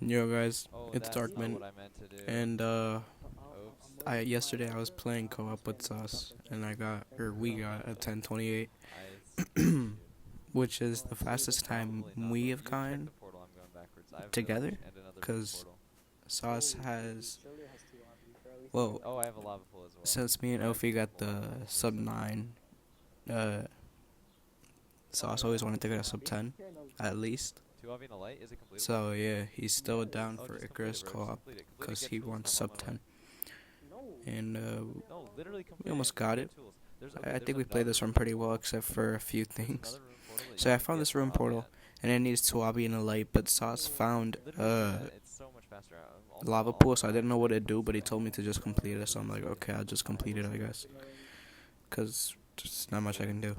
Yo guys, Oh, it's that's not Darkman, what I meant to do. and Oops. I yesterday I was playing co-op with Sauce, and we got a 10:28, I see. which is the fastest time Probably not, we though. have You check gone the portal. I'm going backwards. I have village together, and another cause portal. Sauce has, well, Oh, I have a lava pool as well. since me and Or Ophi got multiple the lava pools. sub 9, uh, Sauce always wanted to get a sub 10, at least. Two of in a light? Is it completable? So yeah, he's still down Oh, for just complete it, Icarus bro. Just co-op, complete it. Complete it. cause Get he tools wants from on sub my life. 10, and No, literally we complete it almost and then got get it. tools. There's I there's think we played another this run room pretty well, portal. except for a few There's things. another room portal that you So I can found get this room Suabi portal, at. and it needs Tawabi in a light, but Sauce found Literally do that. It's so much faster. Also, lava all pool, the so I lava didn't know pools what are to do, but he close. told me to just complete it, so I'm like, okay, I'll just complete it, I guess. Because there's not much I can do.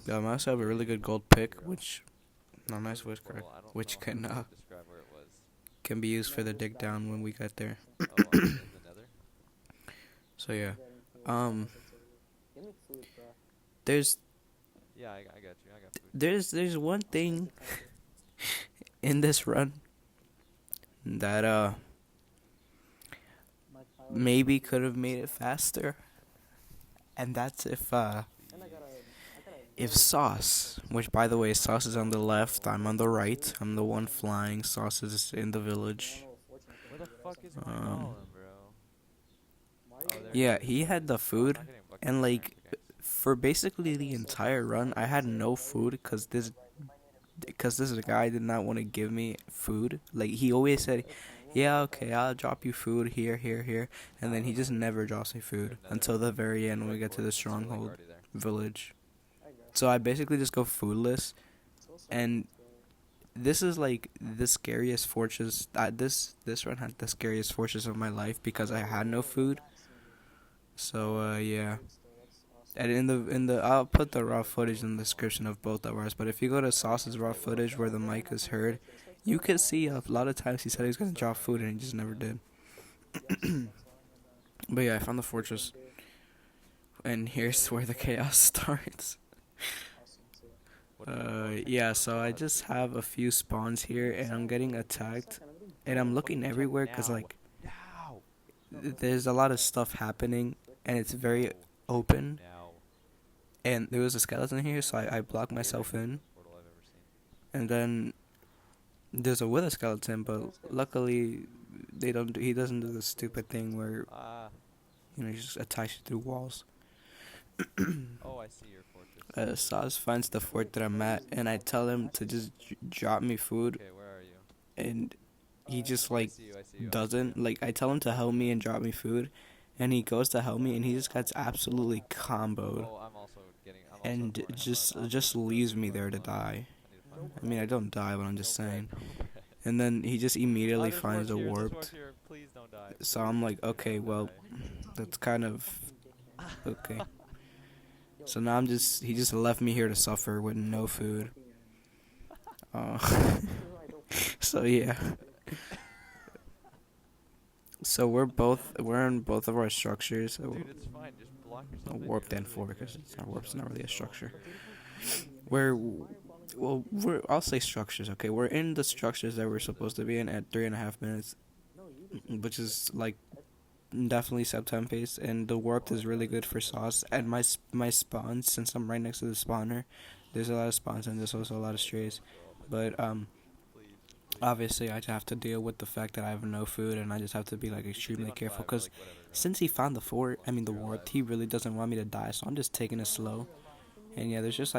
I also have a really good gold pick, which, not nice voice crack, Portal. I don't which know how to describe where it was. can be used for the dig down when we get there. Oh, in the nether? So yeah, um, there's Yeah, I got you. I got food. there's one thing in this run that maybe could have made it faster, and that's if Sauce, which by the way, Sauce is on the left, I'm on the right, I'm the one flying, Sauce is in the village. Where the fuck is my Um, golem, bro? Oh, there yeah, he is. he had the Oh, it's food, not getting bucket and anymore. like, Okay. for basically the entire run, I had no food because this guy did not want to give me food. Like, he always said, yeah, okay, I'll drop you food here, here, here, and then he just never drops me Is there food another until the very end when we strike get to force? the It's still like stronghold already there. village. So I basically just go foodless, and this is like the scariest fortress. This run had the scariest fortress of my life because I had no food. So yeah, and in the I'll put the raw footage in the description of both of ours. But if you go to Sauce's raw footage where the mic is heard, you can see a lot of times he said he was gonna drop food and he just never did. But yeah, I found the fortress, and here's where the chaos starts. What about Yeah, so I just have a few spawns here, and I'm getting attacked, and I'm looking check everywhere because now? like Now! there's a lot of stuff happening, and it's very No. open. Now. And there was a skeleton here, so I blocked myself in, Portal I've ever seen. and then there's a wither skeleton, but luckily they don't. He doesn't do the stupid thing where Ah. he just attacks you through walls. Oh, I see your fortress. Saz finds the fort that I'm at, and I tell him to just drop me food, Okay, where are you? and he just I like see you. I see you. doesn't. Like, I tell him to help me and drop me food, and he goes to help me, and he just gets absolutely comboed, Oh, I'm also getting. I'm also and going. just leaves me there to die. I need to find. I mean, I don't die, but I'm just Don't saying. bread. Don't bread. And then he just immediately There's finds wards a here. There's warped. wards here. Please don't die. So I'm like, okay, well, that's kind of okay. So now he just left me here to suffer with no food. Uh, so yeah. So we're in both of our structures. Dude, it's fine. Just block yourself in. Warped You're and literally 4 because good. it's not warped. It's not really a structure. I'll say structures. Okay, we're in the structures that we're supposed to be in at 3.5 minutes, which is like definitely sub-time pace, and the warped is really good for sauce. And my spawns, since I'm right next to the spawner, there's a lot of spawns and there's also a lot of strays. But Please. obviously I have to deal with the fact that I have no food, and I just have to be like You should be extremely on careful 5 or because like whatever, right? since he found the You're alive. warped, he really doesn't want me to die, so I'm just taking it slow. And yeah, there's just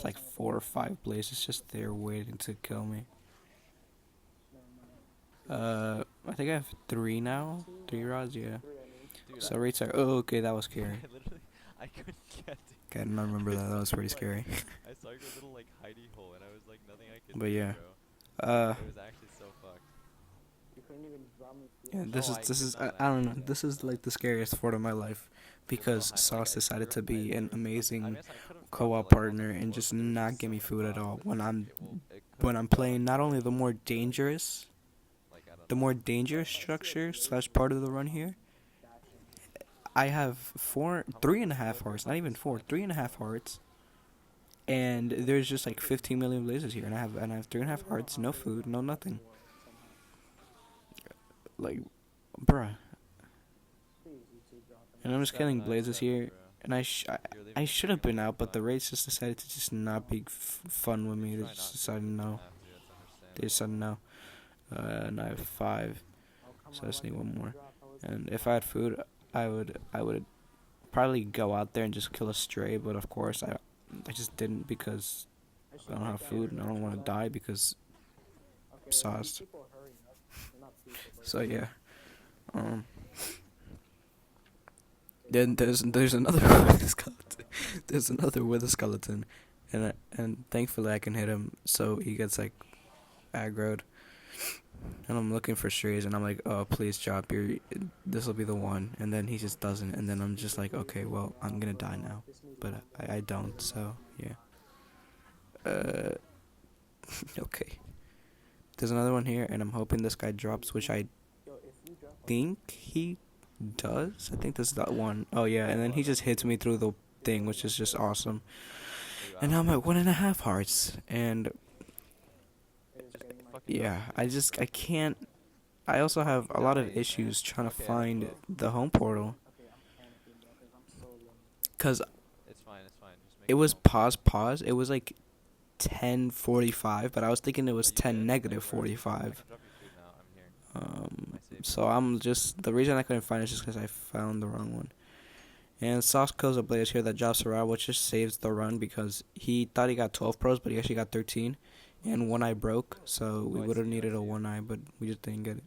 like 4 or 5 blazes just there waiting to kill me. I think I have 3 now. 3 rods, yeah. Dude, So rates are. Oh, okay, that was scary. I literally, I couldn't get it. Okay, I don't remember that. That was pretty scary. I saw your little like hidey hole, and I was like, nothing I could But do, yeah. bro. Uh, It was actually so fucked. yeah. No, I This could is. not I don't know. actually. This is like the scariest fort of my life, because Behind, Sauce I decided to threw- be I an threw- I amazing guess I could've dropped co-op it, like, partner onto the and floor, just but it was not just give me so food at far all. that When I'm it when could've I'm dropped playing not only the more dangerous, like I don't the know. more dangerous structure slash part of the run here. I have How three much and a was half the hearts, not even four, spike? 3.5 hearts, and there's just like 15 million blazes here, and I have 3.5 hearts, no food, no nothing. like, bruh. And I'm just killing 797, blazes here, bro. and You're leaving I me should hanging have for been some out, but the fun. rates just decided to just not be fun with me. They Try just not to decided if you don't no. have to. It's They just said understandable. no. And I have 5, so I just need one more. And if I had food, I would probably go out there and just kill a stray, but of course I just didn't because I don't have food and I don't want to die because sauce. So yeah. Um. Then there's another with a skeleton. There's another with a skeleton, and thankfully I can hit him so he gets like aggroed. And I'm looking for strays, and I'm like, oh please drop your, this will be the one. And then he just doesn't, and then I'm just like, okay, well I'm gonna die now, but I don't. So yeah. Okay. There's another one here, and I'm hoping this guy drops, which I think he does. I think this is that one. Oh yeah, and then he just hits me through the thing, which is just awesome. Are you And out? now I'm at 1.5 hearts, and Fucking drop yeah, me, I dude. just I can't. I also have a lot of issues trying to Okay, I have find 12. the home portal, cause It's fine, it's fine. Just make it it was home. pause. It was like 10:45, but I was thinking it Oh, was you did? 10 Thank negative you very much. I 45. can drop you food now. I'm here. My safe So zone. I'm just, the reason I couldn't find it is just because I found the wrong one. And Sauce kills a blaze here that drops around, which just saves the run because he thought he got 12 pros, but he actually got 13. And one eye broke, so we Oh, I would have see you, I needed a see you. one eye, but we just didn't get it.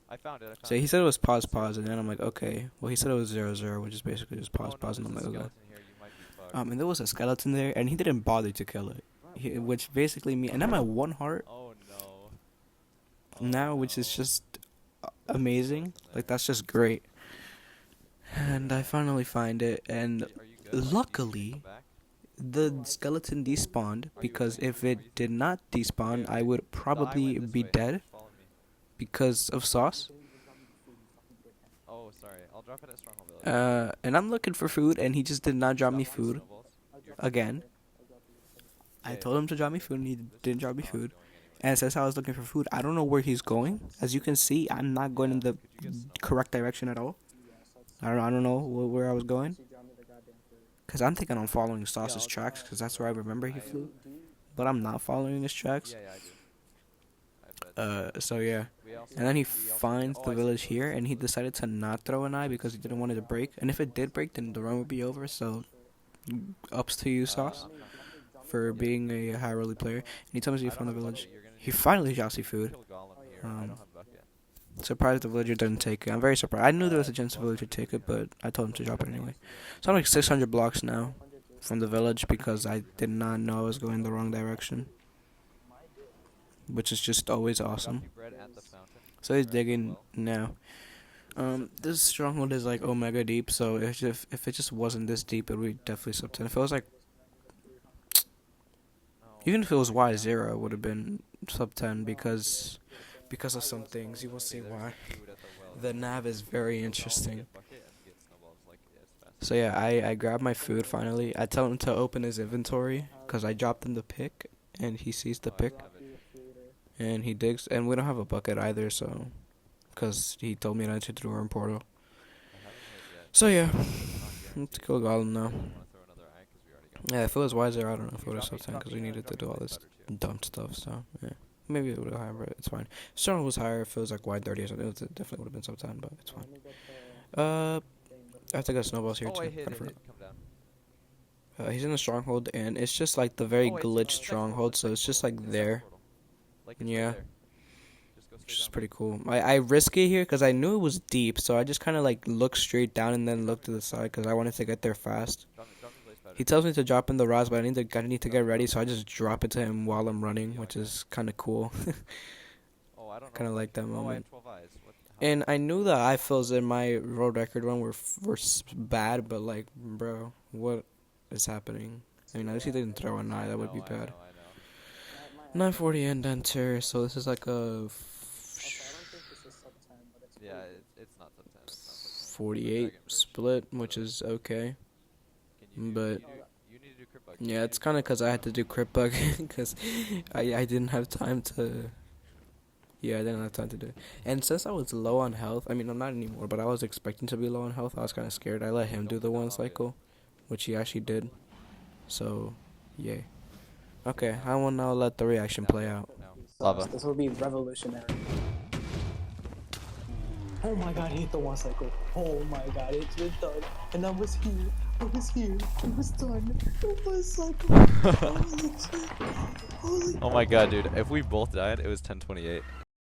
I found it, I So found he it. said it was Zero, pause, and then zero. I'm like, okay. Well, he said it was 0-0, which is basically just Oh no, pause, and there's I'm a like, okay. skeleton here. You might be fucked. And there was a skeleton there, and he didn't bother to kill it, which basically me, and I'm at 1 heart Oh no. Oh now, which is no. just There's a amazing. skeleton Like there. that's just great. And I finally find it, and Are you good? Like, do you need me to come luckily back? the skeleton despawned Are you because if are you it did not Okay, despawn, I okay. would I went probably this be way. dead Just follow me. because of sauce. Oh, sorry. I'll drop it at Stronghold Village. And I'm looking for food, and he just did not drop Stop me throwing food snowballs. You're again. I okay. told him to drop me food, and he This didn't is drop me not food. going anywhere. And since I was looking for food, I don't know where he's going. As you can see, I'm not going Yeah. in the Could you get snowballs? correct direction at all. I don't know where I was going. Cause I'm thinking I'm following Yeah, Sauce's I'll drop. tracks, cause that's where I remember he I flew. But I'm not following his tracks. yeah, yeah, I do. I have beds. So yeah. We also And then he we also need to, finds oh, the I see the village village. I here, see and the he village. decided to not throw an eye because he didn't want it to break. And if it did break, then the run would be over. So, ups to you, Sauce, I'm not. for Yeah. being a high roller player. And he tells me he I don't found the have a village. bucket. You're gonna He need to finally drops me food. kill Golem here. I Um, don't have a bucket. Surprised the villager didn't take it. I'm very surprised. I knew there was a chance the Well, villager would take it, but I told him to drop it anyway. thanks, dude. So I'm like 600 blocks now from the village because I did not know I was going the wrong direction, which is just always Drop awesome. you bread at the fountain. So he's Or at the digging well. now. This stronghold is like omega deep, so if it just wasn't this deep, it would be definitely sub 10. If it was like, Oh, even if it was going down Y0, it the would have way. been sub 10 because of some things. You will see Okay, there's why. food at the well. The nav is very Kill Golem, interesting. get bucket, and get snowballs like as fast So as yeah, possible. I grabbed my food finally. I tell him to open his inventory because I dropped him the pick, and he sees the Oh, I pick, don't have it. and he digs. And we don't have a bucket either, so because he told me to enter through our portal. I haven't hit yet. So yeah, Not let's guaranteed. kill Golem now. Want to throw another eye? Because we already got one. Yeah, if it was wiser, I don't know if it You would have drop me, sub 10 drop because me, we needed to drop me do all a this place better too. dumb stuff. So yeah, maybe it would have higher, but it's fine. Strong was higher if it was like Y30 or something. It definitely would have been sub 10, but it's fine. I have to get snowballs here Oh, too. I hit Kinda it. forgot. Come down. He's in a stronghold, and it's just like the very Oh, glitched it's next stronghold, portal, so it's just like It's there. portal. Like it's Yeah. right there. Just go Which straight is down. pretty cool. I risk it here because I knew it was deep, so I just kind of like looked straight down and then looked to the side because I wanted to get there fast. Drop me place better. He tells me to drop in the rods, but I need to get ready, so I just drop it to him while I'm running, which is kind of cool. Oh, I don't know. Kind of like that Oh, I moment. have 12 eyes. What? And I knew the eye fills in my world record one were bad, but like, bro, what is happening? I mean, at least he didn't throw an eye. That would be bad. I know. 940 end enter. So this is like a Yeah, it's not sub 10. It's not sub 10. 48 Dragon First. split, which is okay. Can you But you need to do crit bug. yeah, it's kind of because I had to do crit bug because I didn't have time to. Yeah, I didn't have time to do it. And since I was low on health, I mean, I'm not anymore, but I was expecting to be low on health. I was kind of scared. I let him do the one cycle, which he actually did. So, yeah. Okay, I will now let the reaction play out. Lava. This will be revolutionary. Oh my god, he hit the one cycle. Oh my god, it's been done. And I was here. I was here. It was done. It was cycle. Holy shit. Holy Oh my god, dude. If we both died, it was 10:28.